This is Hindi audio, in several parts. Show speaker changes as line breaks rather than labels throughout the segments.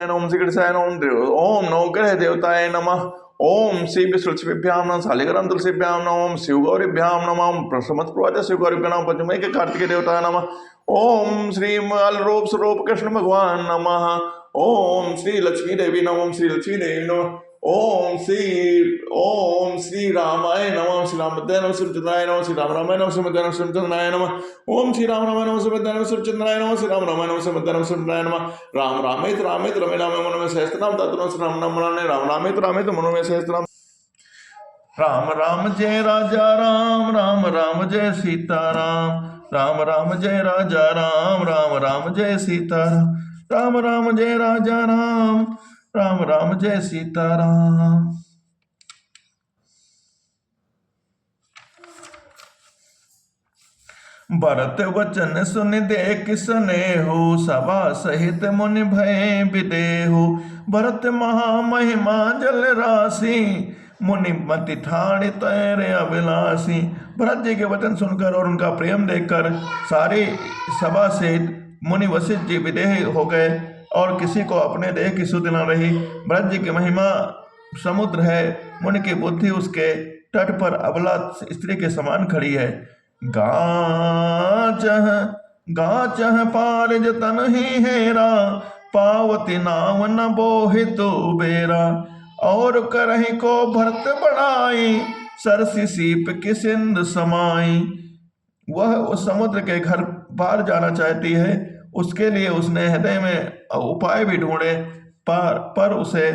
ओम श्री कृष्णाय ओम नवग्रह देवताय नमः। ओम श्री विष्णुभ्याम नमः शालिग्राम तुलसीभ्याम नमः। ओम शिव गौरीभ्याम नमः। ओम प्रसमत प्रवाच शिव गौरीभ्याम नमः। पंचमय के कार्तिक देवताय नमः। ओम श्री रूप स्वरूप कृष्ण भगवान नमः। ओम श्री लक्ष्मी देवी नमः। ओम श्री लक्ष्मी देवी नमः। ओम श्री रामाय नमः। श्री रामभद्राय नमः। श्रीचंद्राय नमः। श्री राम रामाय नमः। श्रीमद्राय नमः। श्रीचंद्राय नमः। ओम श्री राम रामाय नमः। श्रीमद्राय नमः। श्रीचंद्राय नमः। श्री राम रामाय नमः। श्रीमद्राय नमः। श्रीचंद्राय नमः। राम रामेत रामेत रमे रामे मनोमे सहस्त्रनाम तत्तुनाम श्रीराम नाम मनाने राम रामेत रामेत मनोमे सहस्त्रनाम। राम राम जय राजा राम, राम राम जय सीताराम, राम राम जय राजा राम, राम राम जय सीताराम, राम राम जय राजा राम, राम राम जय सीताराम। भरत वचन सुन देख स्नेहु, सभा सहित मुनि भय विदेहु। भरत महामहिमा जल राशि, मुनि मति ठाड़ तैरे अभिलाषी। भरत जी के वचन सुनकर और उनका प्रेम देखकर सारी सभा से मुनि वशिष्ठ जी विदेह हो गए और किसी को अपने देह की सुध न रही। भरत जी की महिमा समुद्र है, मुनि की बुद्धि उसके तट पर अबला स्त्री के समान खड़ी है। गाचह पार जतन ही हेरा, पावती नाव न बोहि तो बेरा। और करहि को भरत बढ़ाई, सरसी सीप की सिंध समाई। वह उस समुद्र के घर पार जाना चाहती है, उसके लिए उसने हृदय में उपाय भी ढूंढे, पर उसे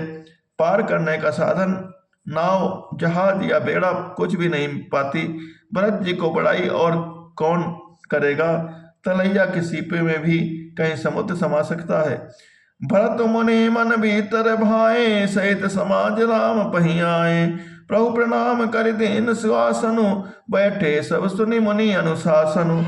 पार करने का साधन नाव, जहाज या बेड़ा कुछ भी नहीं पाती। भरत जी को बढ़ाई और कौन करेगा, तलैया के सीपे में भी कहीं समुद्र समा सकता है। भरत मुनि मन भीतर भाए, सहित समाज राम पहियाए। प्रभु प्रणाम कर दीन सुआसनु, बैठे सब सुनि मुनि अनुशासनु।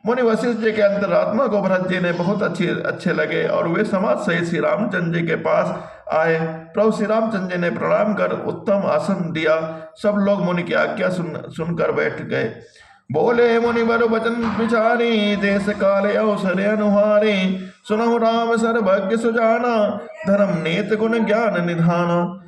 मुनि वशिष्ठ जी के अंतरात्मा को भरत जी ने बहुत अच्छे लगे और वे समाज सहित श्री रामचंद्र जी के पास आए। प्रभु श्री रामचंद्र जी ने प्रणाम कर उत्तम आसन दिया। सब लोग मुनि की आज्ञा सुनकर बैठ गए। बोले मुनि वर वचन विचारी, देश काल अवसर अनुहारी। सुनहु राम सर्वज्ञ सुजाना, धर्म नीत गुण ज्ञान निधाना।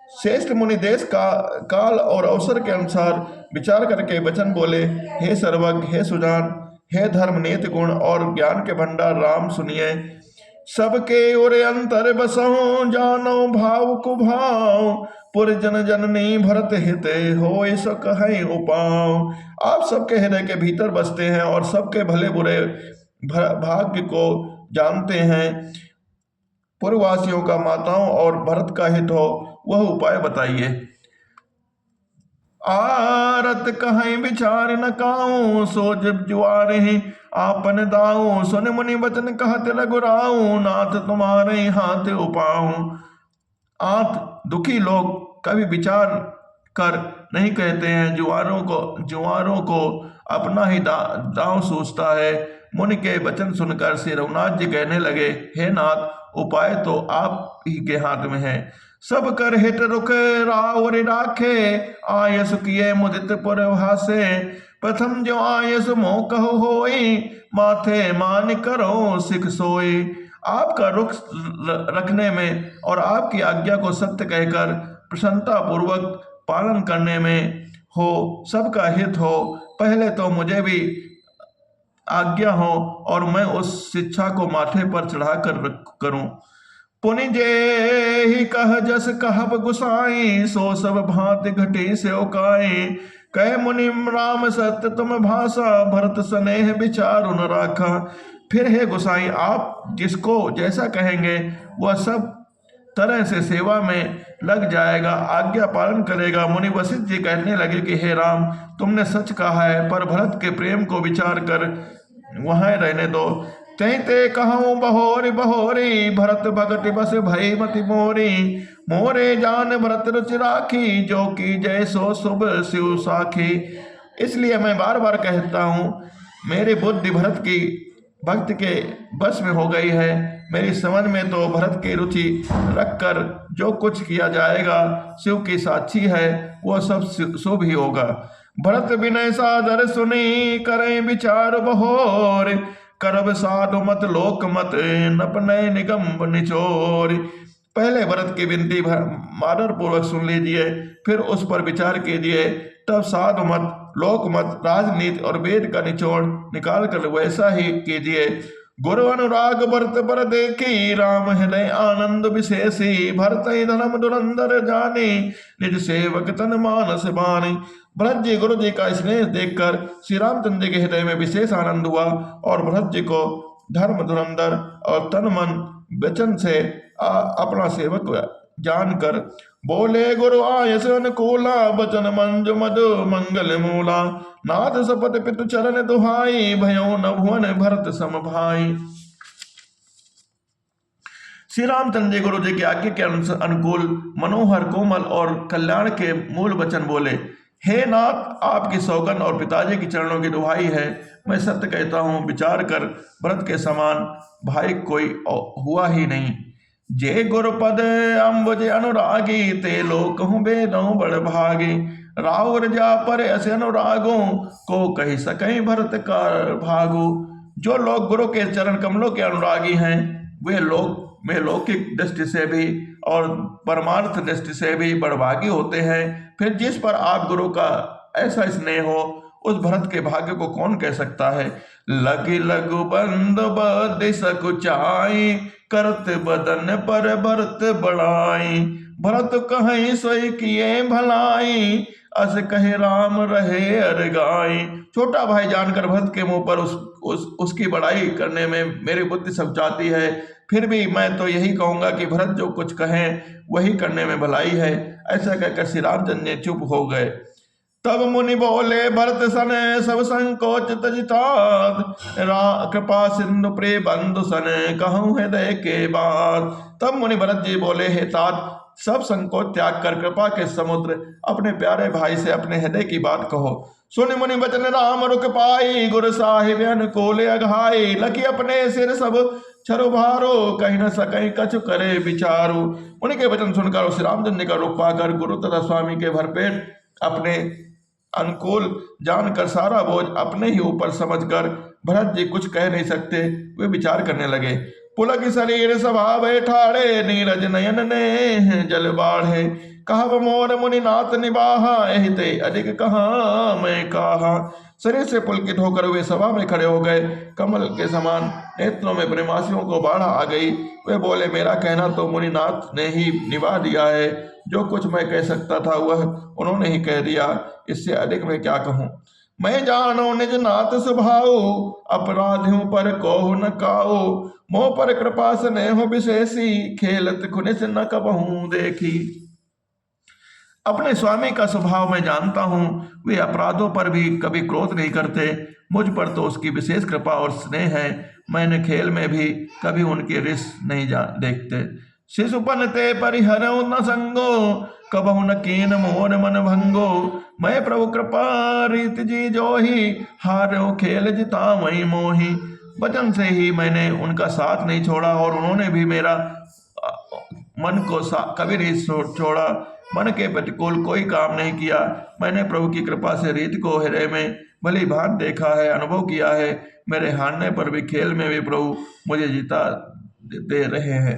श्रेष्ठ मुनि देश काल और अवसर के अनुसार विचार करके वचन बोले। हे सर्वज्ञ, हे सुजान, हे धर्म नीत गुण और ज्ञान के भंडार राम, सुनिए। सबके ओर अंतर बसहु, जानो भाव कुभाव। पुरजन जननी भरत हित, होय सो कहै उपाव। आप सबके हृदय के भीतर बसते हैं और सबके भले बुरे भाग्य को जानते हैं। पूर्ववासियों का माताओं और भरत का हित हो, वह उपाय बताइए। आरत कहीं विचार न काऊं, सो जब जुआरे आपन दाऊं। सुन मुनि वचन कहत रघुराऊं, नाथ तुम्हारे हाथ उपाऊं। आत दुखी लोग कभी विचार कर नहीं कहते हैं, जुआरों को अपना ही दांव सूझता है। मुनि के वचन सुनकर श्री रघुनाथ जी कहने लगे, हे नाथ, उपाय तो आप ही के हाथ में है। सब कर हित रुख रावर राखे, आयस किए मुदित पुरभासे। प्रथम जो आयस मोह कहो होई, माथे मान करो सिख सोई। आपका रुख रखने में और आपकी आज्ञा को सत्य कहकर प्रसन्नता पूर्वक पालन करने में हो, सबका हित हो। पहले तो मुझे भी आज्ञा हो और मैं उस शिक्षा को माथे पर चढ़ाकर करूं। पुनि जे ही कह जस कहब गुसाई, सो सब भांति घटी से उकाई। कह मुनि राम सत्य तुम भाषा, भरत स्नेह विचारु न राखा। फिर हे गुसाई, आप जिसको जैसा कहेंगे वह सब तरह से सेवा में लग जाएगा, आज्ञा पालन करेगा। मुनि वशिष्ठ जी कहने लगे कि हे राम, तुमने सच कहा है, पर भरत के प्रेम को विचार कर वहां रहने दो। ते कहूँ बहोरी बहोरी, भरत भगत बस भई मति मोरी। मोरे जान भरत रुचि राखी, जो की जय सो शुभ शिव साखी। इसलिए मैं बार बार कहता हूँ, मेरी बुद्धि भरत की भक्त के बस में हो गई है। मेरी समझ में तो भरत की रुचि रखकर जो कुछ किया जाएगा, शिव की साक्षी है, वो सब शुभ ही होगा। भरत विनय सादर सुनी, करें विचार बहोर। करब साधु मत लोक मत नपनय निगम निचोर। पहले भरत की विनती आदर पूर्वक सुन लीजिए, फिर उस पर विचार कीजिए, तब साधु मत, लोक मत, राजनीति और वेद का निचोड़ निकाल कर वैसा ही कीजिए। गुरु अनुराग भरत पर देखी, राम हृदय आनंद विशेषी। भरत धर्म धुरंधर जाने, निज सेवक तन मानस बानी। भरत जी गुरु जी का स्नेह देखकर श्री रामचंद्र जी के हृदय में विशेष आनंद हुआ और भरत जी को धर्म धुरंधर और तन मन वचन से अपना सेवक जानकर बोले, गुरु आयस अनुकूला, बचन मंजु मधु मंगल मूला। नाथ सपत पितु चरण दुहाई, भयो न भुवन भरत सम भाई। श्री रामचंद्र जी गुरु जी की आज्ञा के अनुकूल मनोहर कोमल और कल्याण के मूल वचन बोले। हे नाथ, आपकी सौगंध और पिताजी की चरणों की दुहाई है, मैं सत्य कहता हूँ, विचार कर भरत के समान भाई कोई हुआ ही नहीं। जे गुरुपद अम्बुज अनुरागी, ते लोक हूँ बेदों बड़ भागी। राउर जा पर ऐसे अनुरागों, को कही सकें भरत का भागो। जो लोग गुरु के चरण कमलों के अनुरागी हैं, वे लोग में लौकिक दृष्टि से भी और परमार्थ दृष्टि से भी बड़भागी होते हैं। फिर जिस पर आप गुरु का ऐसा स्नेह हो, उस भरत के भाग्य को कौन कह सकता है। लगी लगु बंद बद सकुचाई, करत बदन पर भरत बढ़ाई। भरत कहीं सोई किए भलाई, अस कहे राम रहे अरगाई। छोटा भाई जानकर भरत के मुंह पर उसकी बड़ाई करने में मेरी बुद्धि सब जाती है। फिर भी मैं तो यही कहूंगा कि भरत जो कुछ कहें वही करने में भलाई है। ऐसा कहकर श्री रामचंद्र जी चुप हो गए। तब मुनि बोले, भरत सन सब संकोच तजितात, कृपा सिंधु प्रे बंधु सन, कहूँ हृदय के बात। तब मुनि भरत जी बोले, हे तात, सब संकोच त्याग कर कृपा के समुद्र अपने प्यारे भाई से अपने हृदय की बात कहो। सुन मुनि वचन राम रुक पाई, गुरु साहिब अनुकूल अघाई। लकी अपने सिर सब छरु भारो, कहीं न सके कछु करे विचारो। मुनि के वचन सुनकर श्री रामचंद्र का रुख पाकर गुरु तथा स्वामी के भरपेट अपने अनुकूल जानकर सारा बोझ अपने ही ऊपर समझकर भरत जी कुछ कह नहीं सकते। वे विचार करने लगे। पुलक शरीर स्वभाव ठाड़े, नीरज नयन ने जल बाढ़े। कहब मोर मुनि नाथ निबाहा, एहिते अधिक कहा मैं कहा। शरीर से पुलकित होकर वे सभा में खड़े हो गए। कमल के समान नेत्रों में प्रेमासियों को बाढ़ आ गई। वे बोले, मेरा कहना तो मुनिनाथ ने ही निभा दिया है। जो कुछ मैं कह सकता था वह उन्होंने ही कह दिया, इससे अधिक मैं क्या कहूँ। मैं जानो निज नाथ स्वभाव, अपराधियों पर कोहु न काओ। मोह पर कृपा स्नेह विशेषी, खेलत खुनिस न कबहू देखी। अपने स्वामी का स्वभाव मैं जानता हूँ, वे अपराधों पर भी कभी क्रोध नहीं करते। मुझ पर तो उसकी विशेष कृपा और स्नेह है। मैंने खेल में भी कभी उनकी रिस नहीं देखते। शिशुपन ते परिहरऊ न संगो, कबहु न कीन मोर मन भंगो। मैं प्रभु कृपा रीत जी जोही, हारो खेल जिता वही मोही। वचन से ही मैंने उनका साथ नहीं छोड़ा और उन्होंने भी मेरा मन को कभी नहीं छोड़ा। मन के प्रतिकूल कोई काम नहीं किया। मैंने प्रभु की कृपा से रीत को हृदय में भली भांत देखा है, अनुभव किया है। मेरे हारने पर भी खेल में भी प्रभु मुझे जीता दे रहे हैं।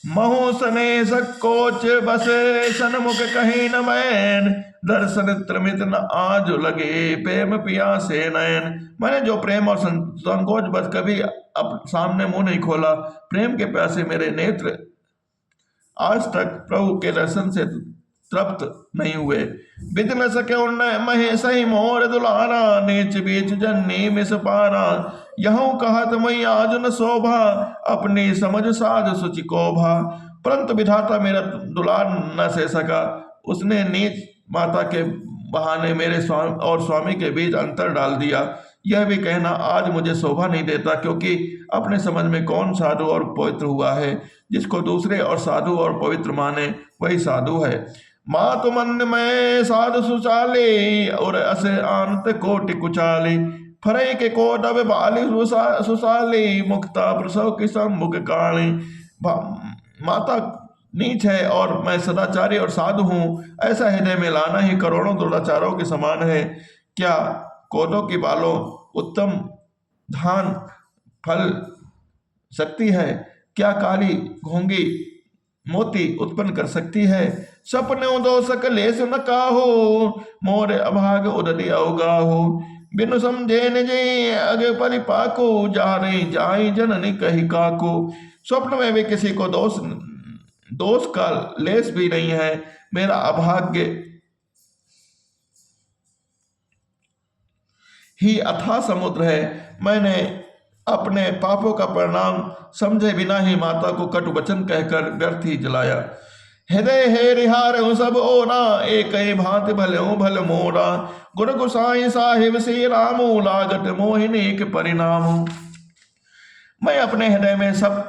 महु सने सकोच बसे, सन्मुख कहीं न मैन। दर्शन त्रमित न आज लगे, प्रेम पिया से नयन। मैंने जो प्रेम और संकोच बस कभी अब सामने मुंह नहीं खोला। प्रेम के प्यासे मेरे नेत्र आज तक प्रभु के दर्शन से तृप्त नहीं हुए। बिद न सके उन्नय महे सही मोर दुलारा, नीच बीच जन्नी मिस पारा। यहूं कहत मई आज न शोभा, अपनी समझ साध सुचि को भा। परंतु विधाता मेरा दुलार न सह सका। उसने नीच माता के बहाने मेरे स्वामी और स्वामी के बीच अंतर डाल दिया। यह भी कहना आज मुझे शोभा नहीं देता, क्योंकि अपने समझ में कौन साधु और पवित्र हुआ है। जिसको दूसरे और साधु और पवित्र माने वही साधु है। मातु मंद में साधु सुचाले, और असे आनत कोटि कुचाले। फरे के कोटब बाली सुसाली, मुक्ता प्रसव की सम्मुख काली। माता नीच है और मैं सदाचारी और साधु हूँ, ऐसा हृदय में लाना ही करोड़ों दुराचारों के समान है। क्या कोटों की बालों, उत्तम धान फल सकती है? क्या काली घोंगी मोती उत्पन्न कर सकती है? सपने दो सकलेश न काहो, मोर अभाग उदय अवगाहो। बिनु समझे निजे अगे परिपाको, जा रही जाई जननी कही काको। स्वप्न में भी किसी को दोष का लेस भी नहीं है। मेरा अभाग्य ही अथाह समुद्र है। मैंने अपने पापों का परिणाम समझे बिना ही माता को कटु वचन कहकर व्यर्थ ही जलाया। हृदय हे रिहार सब ओरा, एक भांति भले भल मोरा। गुरु गोसाई साहिब से रामो, लागत मोहिनी के परिणाम। मैं अपने हृदय में सब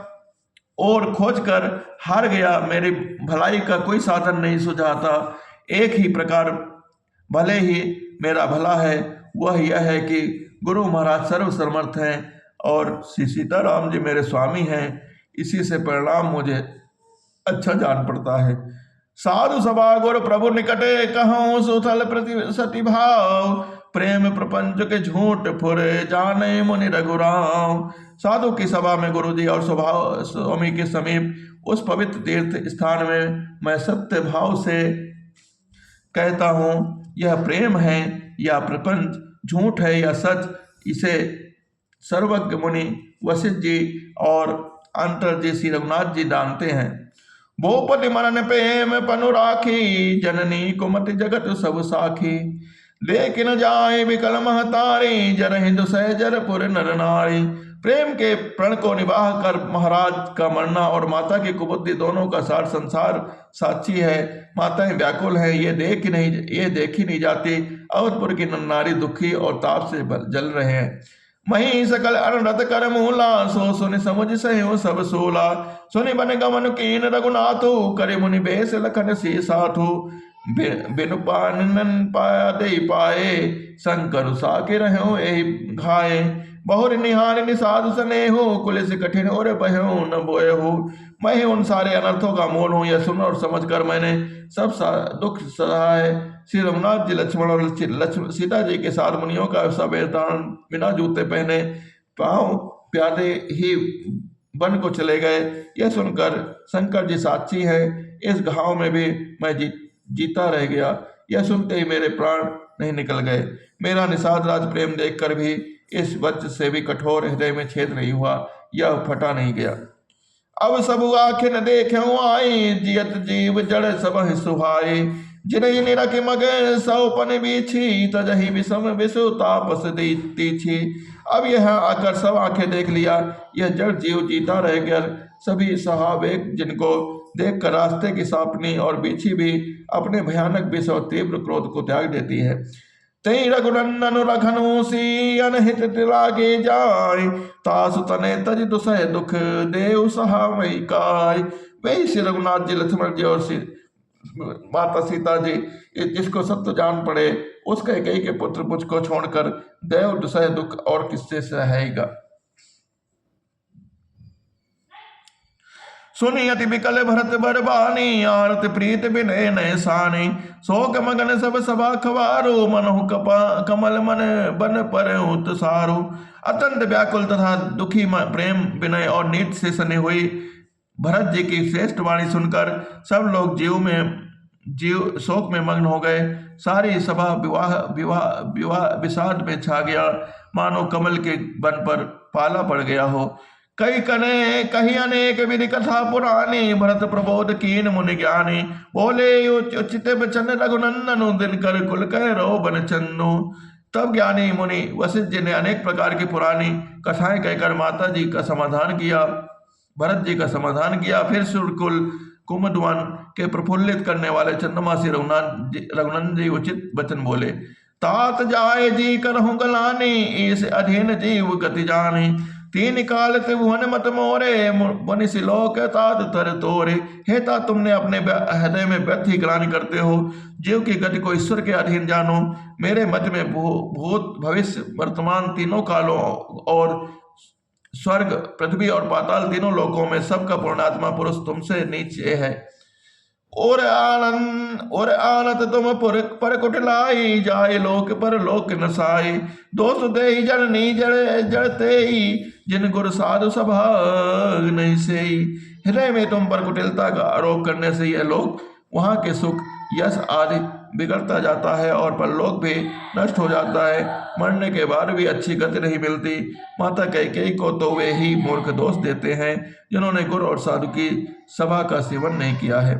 और खोज कर हार गया, मेरी भलाई का कोई साधन नहीं सुझाता। एक ही प्रकार भले ही मेरा भला है, वह यह है कि गुरु महाराज सर्वसमर्थ हैं और श्री सीताराम जी मेरे स्वामी हैं। इसी से परिणाम मुझे अच्छा जान पड़ता है। साधु सभा गुरु प्रभु निकटे, कहूँ सुथल प्रति सती भाव। प्रेम प्रपंच के झूठ फुरे, जाने मुनि रघुराम। साधु की सभा में गुरु जी और स्वभाव स्वामी के समीप उस पवित्र तीर्थ स्थान में मैं सत्य भाव से कहता हूँ, यह प्रेम है या प्रपंच, झूठ है या सच, इसे सर्वज्ञ मुनि वशिष्ठ जी और अंतर जी श्री रघुनाथ जी जानते हैं। भूपति मनन प्रेम पनु राखी, जननी कुमति जगत सब साखी। लेकिन जाए विकल महतारी, जर हिंदु सहजर पुर नर नारी। प्रेम के प्रण को निवाह कर महाराज का मरना और माता की कुबुद्धि दोनों का सार संसार साक्षी है। माताएं व्याकुल है, ये देखी नहीं जाती। अवधपुर की नारी दुखी और ताप से जल रहे हैं। मही सकल अनरत कर मूला, सो सुनि समुझ सह्यो सब सोला। सुनि बन गमन कीन रघुनाथु, करे मुनि बेस लखन सी साथु। बिनु पानन पाया दे पाए, शंकर साके रहो एहि घाये। बहुर निहार निषाद स्नेहो, कुलिस कठिन और बहो न बोयहु। मैं ही उन सारे अनर्थों का मूल हूँ, यह सुन और समझ कर मैंने सब दुख सहा है। श्री रघुनाथ जी लक्ष्मण और सीता जी के साथ मुनियों का सब बिना जूते पहने पांव प्यादे ही वन को चले गए। यह सुनकर शंकर जी साक्षी है, इस घाव में भी मैं जीता रह गया। यह सुनते ही मेरे प्राण नहीं निकल गए। मेरा निषाद राज प्रेम देखकर भी इस वज्र से भी कठोर हृदय में छेद नहीं हुआ, यह फटा नहीं गया। अब सब आंखें न देखे आई, जियत जीव जड़ सब सुहाए। जिन्हें निरख मग सौपन बीछी, तजही विषम विषु तापस तीछी। अब यह आकर सब आंखें देख लिया, यह जड़ जीव जीता रह गया। सभी सहावेक जिनको देख कर रास्ते की सापनी और बीछी भी अपने भयानक विष और तीव्र क्रोध को त्याग देती है। तई रघुनंदन रखनु सी अनहित लागे जाय, तासु तने तज दुसह दुख देव सहावई काय। वही श्री रघुनाथ जी लक्ष्मण जी और माता सीता जी, जिसको सत्य जान पड़े उसके कई के पुत्र मुझको छोड़कर देव दुसह दुख और किससे सहेगा। सुनी अति विकल भरत बरबानी, आरत प्रीत विनय नय सानी। शोक मगन सब सभा खवारो, मनहु कमल मन बन पर उत्सारो। अत्यंत व्याकुल तथा दुखी प्रेम विनय और नीत से सनी हुई भरत जी की श्रेष्ठ वाणी सुनकर सब लोग जीव शोक में मग्न हो गए। सारी सभा विषाद में छा गया, मानो कमल के वन पर पाला पड़ गया हो। कही अनेक विधि कथा पुरानी, भरत प्रबोध कीन मुनि ज्ञानी। बोले उचित बचन रघुनंदनु, दिन कर कुल कह रो बन चन्नु। तब ज्ञानी मुनि वशिष्ठ जी ने अनेक प्रकार की पुरानी कथाएं कहकर माता जी का समाधान किया, भरत जी का समाधान किया। फिर सुरकुल कुमुदवन के प्रफुल्लित करने वाले चंद्रमासी रघुनंदन जी उचित वचन बोले। तात जाए जी करहु गलानी, इस अधीन जीव गति जानी। तीन काल त्रिभुवन मत मोरे, मुनि सिलोक तात तर तोरे। हे तात, तुमने अपने हृदय में व्यर्थ ही ग्लानि करते हो, जीव की गति को ईश्वर के अधीन जानो। मेरे मत में भूत भविष्य वर्तमान तीनों कालों और स्वर्ग पृथ्वी और पाताल तीनों लोकों में सबका पूर्णात्मा पुरुष तुमसे नीचे है। और आनत तुम पर कुटिलाई, जाए लोक पर लोक नसाई। दोष दे जननी जड़ते ही, जिन गुर साधु सभाग नहीं से। हृदय में तुम पर कुटिलता का आरोप करने से यह लोक, वहां के सुख यश आदि बिगड़ता जाता है और परलोक भी नष्ट हो जाता है। मरने के बाद भी अच्छी गति नहीं मिलती। माता कैकेयी को तो वे ही मूर्ख दोष देते हैं जिन्होंने गुरु और साधु की सभा का सेवन नहीं किया है।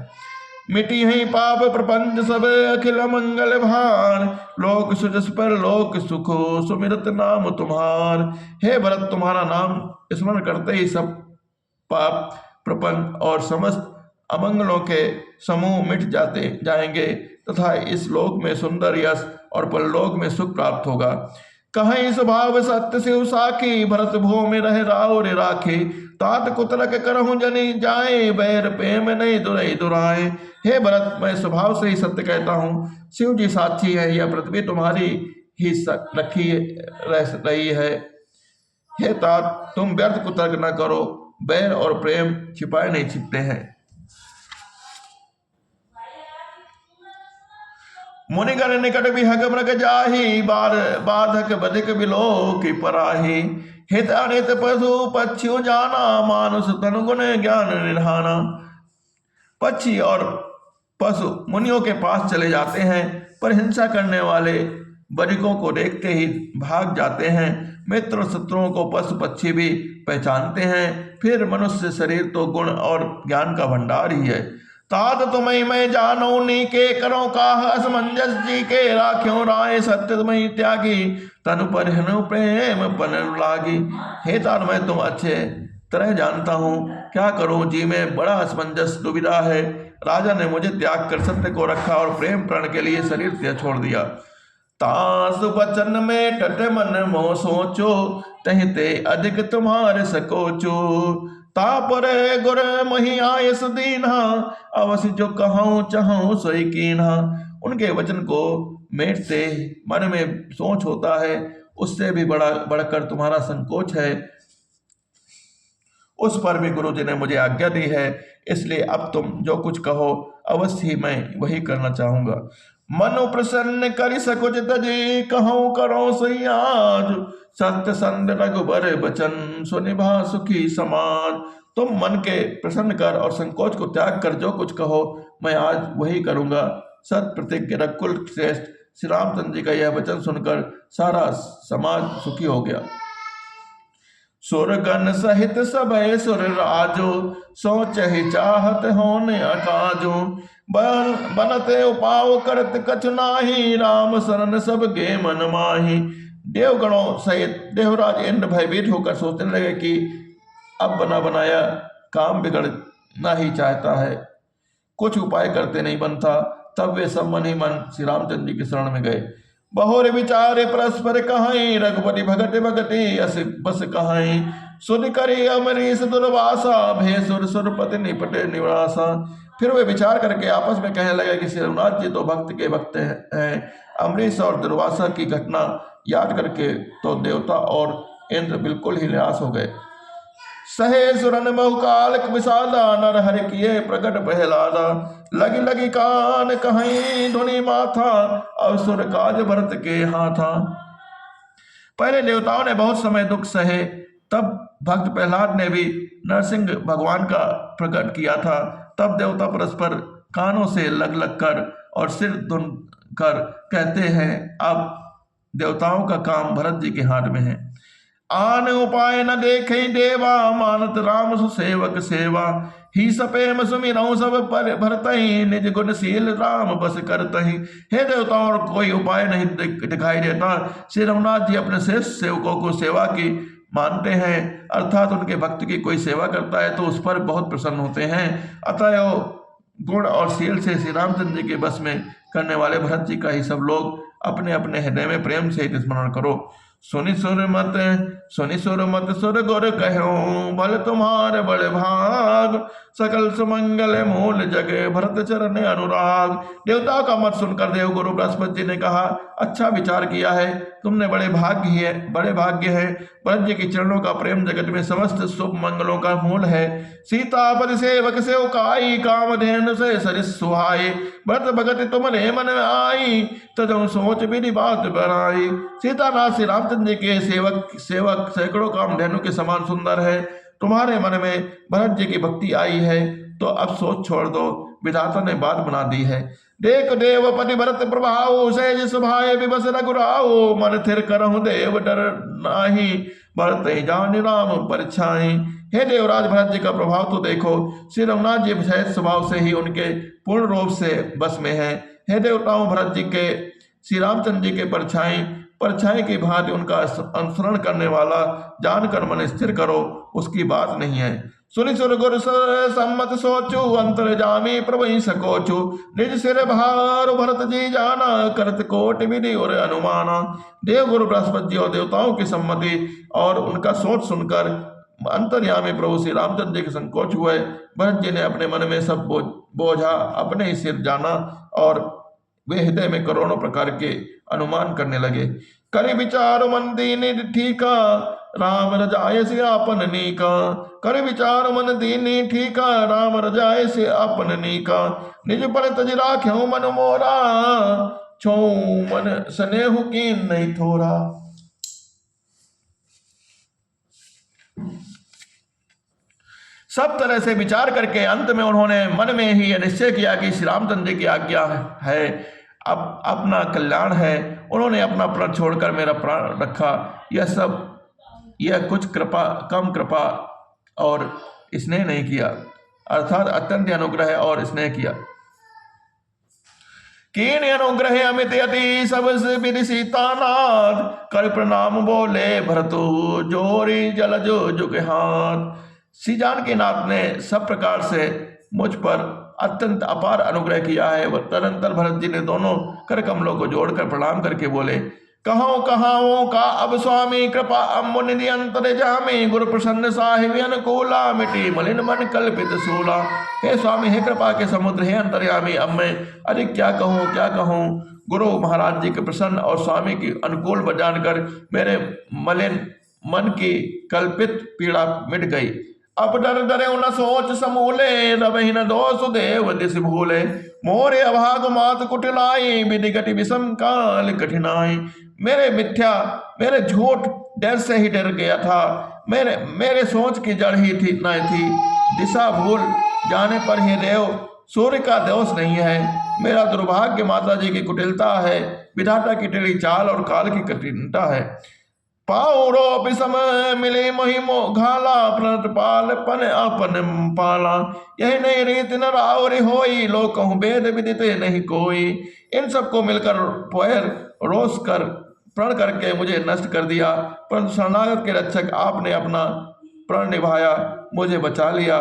मिटी है पाप प्रपंच सब अखिल मंगल भार, लोक सुजस पर लोक सुखो सुमिरत नाम तुम्हार। हे भरत, तुम्हारा नाम स्मरण करते ही सब पाप प्रपंच और समस्त अमंगलों के समूह मिट जाएंगे तथा इस लोक में सुंदर यश और परलोक में सुख प्राप्त होगा। कहीं स्वभाव सत्य शिव साखी, भरत भो में रहे राव रे राखे। तात कुतलक करहूं जनी जाए, बैर प्रेम नहीं दुरई दुराए। हे भरत, मैं स्वभाव से ही सत्य कहता हूँ। शिव जी साक्षी है, यह पृथ्वी तुम्हारी ही रखी रही है। हे तात, तुम व्यर्थ कुतर्क न करो, बैर और प्रेम छिपाए नहीं छिपते हैं। मुनिगण निकट विहग मृग जाहि, बाधक बधिक बिलोक पराहि। हित अनित पशु पक्षियों जाना, मानुष तनु गुण ज्ञान निधाना। पक्षी और पशु मुनियों के पास चले जाते हैं, पर हिंसा करने वाले बधिकों को देखते ही भाग जाते हैं। मित्र और शत्रुओं को पशु पक्षी भी पहचानते हैं। फिर मनुष्य शरीर तो गुण और ज्ञान का भंडार ही है। तात तुम्हें मैं जानो नी के करो काह, असमंजस जी के राख्यो राय। सत्य तुम्हें त्यागी, तनु पर हनु प्रेम पन लागी। हे तात, मैं तुम अच्छे तरह जानता हूँ, क्या करूँ जी में बड़ा असमंजस दुविधा है। राजा ने मुझे त्याग कर सत्य को रखा और प्रेम प्रण के लिए शरीर छोड़ दिया। तास वचन में टट मन मोह सोचो, तहिते अधिक तुम्हारे सकोचो। तापर गुर मही आयस दीन्हा, अवश्य जो कहूँ चाहूँ सोई कीन्हा। उनके वचन को मेटते मन में सोच होता है, उससे भी बढ़कर तुम्हारा संकोच है। उस पर भी गुरु जी ने मुझे आज्ञा दी है, इसलिए अब तुम जो कुछ कहो अवश्य ही मैं वही करना चाहूंगा। मनु प्रसन्न कर सकुच तजी, कहूँ करो सही आज। सत्य संत रघुबर बचन, सुनिभा सुखी समाज। तुम मन के प्रसन्न कर और संकोच को त्याग कर जो कुछ कहो मैं आज वही करूंगा। सत प्रतिज्ञ रघुकुल श्रेष्ठ श्री रामचंद्र जी का यह वचन सुनकर सारा समाज सुखी हो गया। सुरगण सहित सबे सुर राजो, सोच ही चाहत होने अकाजो। बनते उपाव करत कछु नाही, राम शरण सब गे मन माही। देवगणों सहित देवराज इंद्र भयभीत होकर सोचने लगे कि अब बना बनाया काम बिगड़ना ही चाहता है, कुछ उपाय करते नहीं बनता। तब वे सब मन ही मन श्री रामचंद्र जी की शरण में गए। बहुर विचारे परस्पर कहाई, रघुपति भगत भगति अस बस कहाई। सुन करी अमरीश दुर्वासा, भेसुर सुरपति निपटे निवासा। फिर वे विचार करके आपस में कहने लगे कि श्री रघुनाथ जी तो भक्त के भक्त हैं। अमरीश और दुर्वासा की घटना याद करके तो देवता और इंद्र बिल्कुल ही निराश हो गए। सहे सुरन बहुकाल विषादा, नर हरि किए प्रकट पहलादा। लगी लगी कान कहीं धुनि माथा, अवसुर काज भरत के हाथा। पहले देवताओं ने बहुत समय दुख सहे, तब भक्त प्रहलाद ने भी नरसिंह भगवान का प्रकट किया था। तब देवता परस्पर कानों से लग लग कर और सिर धुन कर कहते हैं, अब देवताओं का काम भरत जी के हाथ में है। आन उपाय न देखे देवा, मानत राम सुसेवक सेवा। ही सपेम सुमिरऊं सब पर भरतहि, निज गुणशील राम बस करतहि। हे देवताओं, और कोई उपाय नहीं दिखाई देता। श्री रघुनाथ जी अपने श्रेष्ठ सेवकों को सेवा की मानते हैं, अर्थात उनके भक्त की कोई सेवा करता है तो उस पर बहुत प्रसन्न होते हैं। अतः गुण और शील से श्री रामचंद्र जी के बस में करने वाले भरत जी का ही सब लोग अपने अपने हृदय में प्रेम से स्मरण करो। सुनि सुर मत सुर गुर कहो, भल तुम्हारे बड़े भाग। सकल सुमंगल मूल जगे, भरत चरण अनुराग। देवताओं का मत सुनकर देव गुरु बृहस्पति जी ने कहा, अच्छा विचार किया है तुमने बड़े भाग्य है। भरत जी के चरणों का प्रेम जगत में समस्त शुभ मंगलों का मूल है। सीतापति सेवक से उकाई, कामधेनु से सरिस सुहाई। भरत भगत तुमने मन में आई, तजो सोच मेरी बात बनाई। सीतानाथ श्री रामचंद्र जी के सेवक सैकड़ों कामधेनु के समान सुंदर है। तुम्हारे मन में भरत जी की भक्ति आई है तो अब सोच छोड़ दो, विधाता ने बात बना दी है। देख देवपति भरत प्रभाव, सहज सुभाए विबस रघुराओ। मन थिर करहु देव डर नाही, भरत ही जानि राम परछाई। हे देवराज भरत जी का प्रभाव तो देखो, श्री रघुनाथ जी सहज स्वभाव से ही उनके पूर्ण रूप से बस में है। हे देवताओं, भरत जी के श्री रामचंद्र जी के परछाई की भांति उनका अनुसरण करने वाला जानकर मन स्थिर करो, उसकी बात नहीं है। सुनि सुर गुर सम्मत सोचु, अंतर जामी प्रभु सकोचु। निज सिर भार भरत जी जाना, करत कोटि विधि और अनुमाना। देव गुरु बृहस्पति जी और देवताओं की सम्मति और उनका सोच सुनकर अंतर्यामी प्रभु श्री रामचंद्र जी के संकोच हुए। भरत जी ने अपने मन में सब बोझा अपने ही सिर जाना और वे हृदय में करोड़ों प्रकार के अनुमान करने लगे। करि विचार मन दीन ठीका, राम रजाय से आपन नीका। करि विचार मन दीन ठीका, राम रजाय से आपन नीका। निज पर तज राख्यो मन मोरा, छो मन स्नेहु कीन नहीं थोरा। सब तरह से विचार करके अंत में उन्होंने मन में ही यह निश्चय किया कि श्री रामचंद्र जी की आज्ञा है, अब अपना कल्याण है। उन्होंने अपना प्राण छोड़कर मेरा प्राण रखा। यह कुछ कम कृपा और स्नेह नहीं किया, अर्थात अत्यंत अनुग्रह और स्नेह किया। कीन अनुग्रह अमित अति, सब विधि सीतानाथ। कर प्रणाम बोले भरतु, जोरी जल जो जुग हाथ। श्री जानकी नाथ ने सब प्रकार से मुझ पर अत्यंत अपार अनुग्रह किया है। तदंतर भरत जी ने दोनों कर कमलों को जोड़कर प्रणाम करके बोले, कहो कहाओ का अब स्वामी, कृपा अम्बुनिधि अंतर जामी। गुरु प्रसन्न साहिब अनुकूला, मिटी मलिन मन कल्पित सूला। हे स्वामी, हे कृपा के समुद्र, हे अंतर्यामी, अब मैं अधिक क्या कहूँ। गुरु महाराज जी के प्रसन्न और स्वामी की अनुकूल जानकर मेरे मलिन मन की कल्पित पीड़ा मिट गई। अब डर डरे न सोच समूले, रवहि न दोष देव दिस भूले। मोरे अभाग मात कुटिलाई, विधि घटी विषम काल कठिनाई। मेरे झूठ डर से ही डर गया था। मेरे सोच की जड़ ही न थी। दिशा भूल जाने पर ही देव सूर्य का दोष नहीं है। मेरा दुर्भाग्य माता जी की कुटिलता है, विधाता की टेढ़ी चाल और काल की कठिनता है। पाउरो विषम मिले महिमो घाला, प्रणत पाल पन अपन पाला। यही नहीं रीत न रावरी होई, लोग कहूँ वेद विदिते नहीं कोई। इन सबको मिलकर पैर रोस कर प्रण करके मुझे नष्ट कर दिया, परंतु शरणागत के रक्षक आपने अपना प्रण निभाया, मुझे बचा लिया।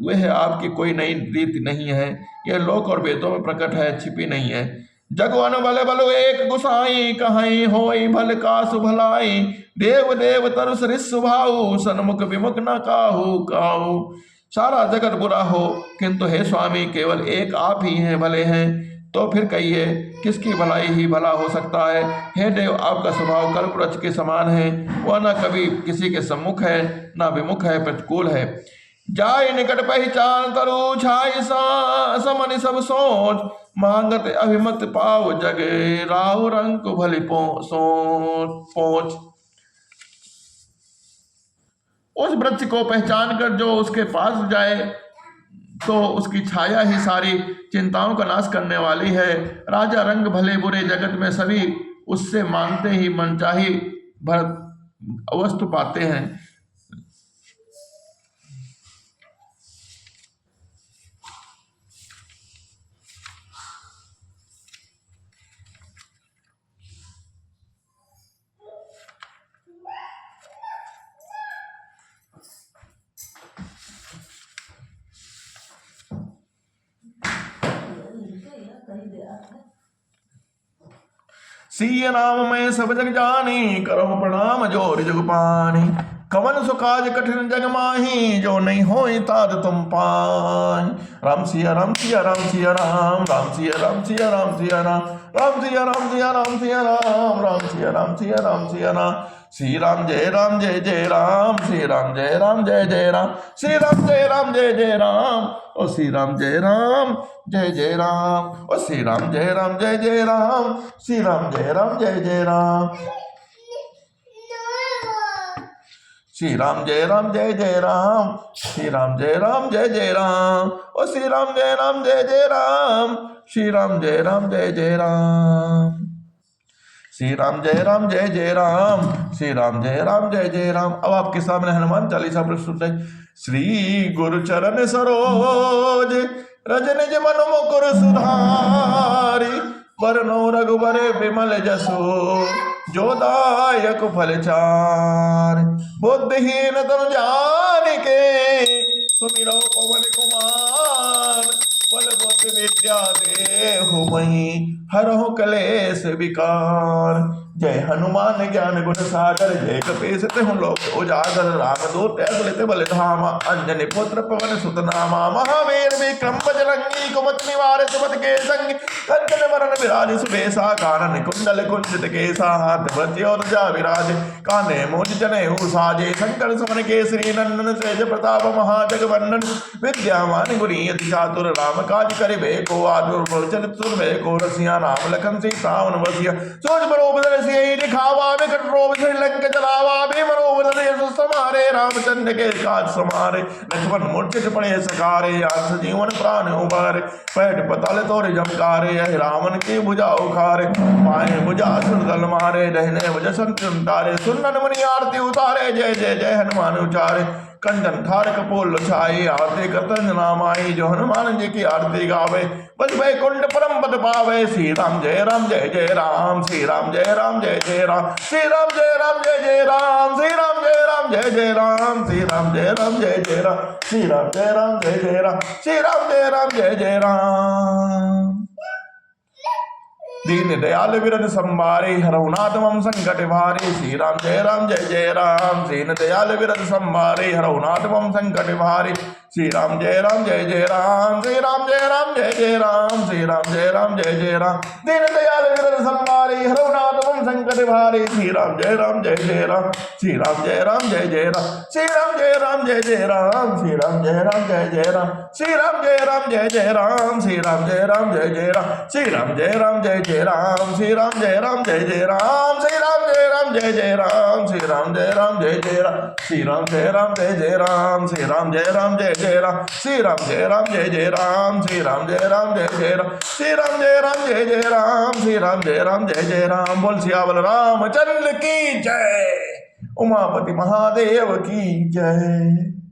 वह आपकी कोई नई रीति नहीं है, यह लोक और वेदों में प्रकट है, छिपी नहीं है। जगवन बल बल एक गुसाई, कहीं होई भल कासु भलाई। देव देव तरु सरिस सुभाऊ, सन्मुख विमुख न काहू। सारा जगत बुरा हो, किंतु हे स्वामी केवल एक आप ही हैं भले हैं। तो फिर कहिए किसकी भलाई ही भला हो सकता है। हे देव, आपका स्वभाव कल्पवृक्ष के समान है, वह न कभी किसी के सम्मुख है न विमुख है, प्रतिकूल है। जाय निकट पहचान तरु छाई समनि सब सोच। मांगत अभिमत पाव जगे, राव रंग भली पहुंच। उस वृक्ष को पहचान कर जो उसके पास जाए तो उसकी छाया ही सारी चिंताओं का नाश करने वाली है। राजा रंग भले बुरे जगत में सभी उससे मांगते ही मनचाही वस्तु पाते हैं। सिय नाम में सब जग जानी, करो प्रणाम जोर जुग पानी। कवन सुकाज कठिन जग माही, जो नहीं होई ताद तुम पाई। राम सिया राम सिया राम सिया राम, राम सिया राम सिया राम सिया राम, राम सिया राम सिया राम सिया राम, राम सिया राम सिया राम सिया राम। श्री राम जय जय राम, श्री राम जय जय राम, श्री राम जय जय राम, ओ श्री राम जय जय राम, ओ श्री राम जय जय राम, श्री राम जय जय राम। श्री राम जय जय राम, श्री राम जय जय राम, ओ श्री राम जय जय राम, श्री राम जय जय राम। श्री राम जय जय राम, श्री राम जय जय राम। अब आपके सामने हनुमान चालीसा प्रस्तुत है। श्री गुरु चरण सरोज, रज निज मन मुकुर सुधारी, बरनो रघुबर विमल जसो, जो दायक फल चार। बुद्धिहीन तनु जानिके, सुमिरौ पवन कुमार, बल बुद्धि विद्या देहु महि, हरहु कलेश विकार। जय हनुमान ज्ञान गुण सागर, जय कपीस तिहुँ लोक उजागर। रामदूत अतुलित बल धामा, अंजनी पुत्र पवन सुत नामा। महावीर विक्रम बजरंगी, कुमति निवार सुमति के संगी। कंचन बरन विराज सुबेसा, कानन कुंडल कुंचित केसा। हाथ वज्र ध्वजा विराज, कांधे मूंज जनेऊ साजे। शंकर सुमन केसरी नंदन, सेज प्रताप महाजगवंदन। विद्यावान गुणी अति चातुर, राम काज करिबे को आतुर। प्रचलित सुनबे को रसिया, राम लखन सीता मन बसिया। सोच बरोबर सियहि दिखावा, विकट रूप धरि लंक जलावा। भीम रूप धरि असुर संहारे, रामचंद्र के काज समारे। लक्ष्मण मूर्छित पड़े सकारे, अंत जीवन प्राण उबारे। पैठ पताल तोड़ जमकारे, रावण की भुजा उखारे। पाए भुजा असुर दल मारे, रहने भुज संतन तारे। सुनन मुनि आरती उतारे, जय जय जय हनुमान उचारे। कंचन थार कपूर छाई, आरती करतन नाम आई। जो हनुमान जी की आरती गावे, बस वैकुंठ परम पद पावे। श्री राम जय जय राम, श्री राम जय जय राम, श्री राम जय जय राम, श्री राम जय जय राम, श्री राम जय जय राम, श्री राम जय जय राम, श्री राम जय जय राम। दीन दयाल विरद संभारे, हरहु नाथ मम संकट भारे। श्री राम जय जय राम, दीन दयाल विरद संभारे। हरहु नाथ मम संकट भारे। श्री राम जय जय राम, श्री राम जय जय राम, श्री राम जय जय राम। दीन दयाल विरद संभारे, हरहु नाथ मम संकट भारे। श्री राम जय जय राम, श्री राम जय जय राम, श्री राम जय जय राम, श्री राम जय जय राम, श्री राम जय जय राम, श्री राम जय जय राम, श्री राम जय जय राम, श्री राम जय जय राम, श्री राम जय जय राम, श्री राम जय जय राम, श्री राम जय जय राम, श्री राम जय जय राम, श्री राम जय जय राम, श्री राम जय जय राम, श्री राम जय जय राम, श्री राम जय जय राम। बोल सियावर रामचंद्र की जय, उमापति महादेव की जय।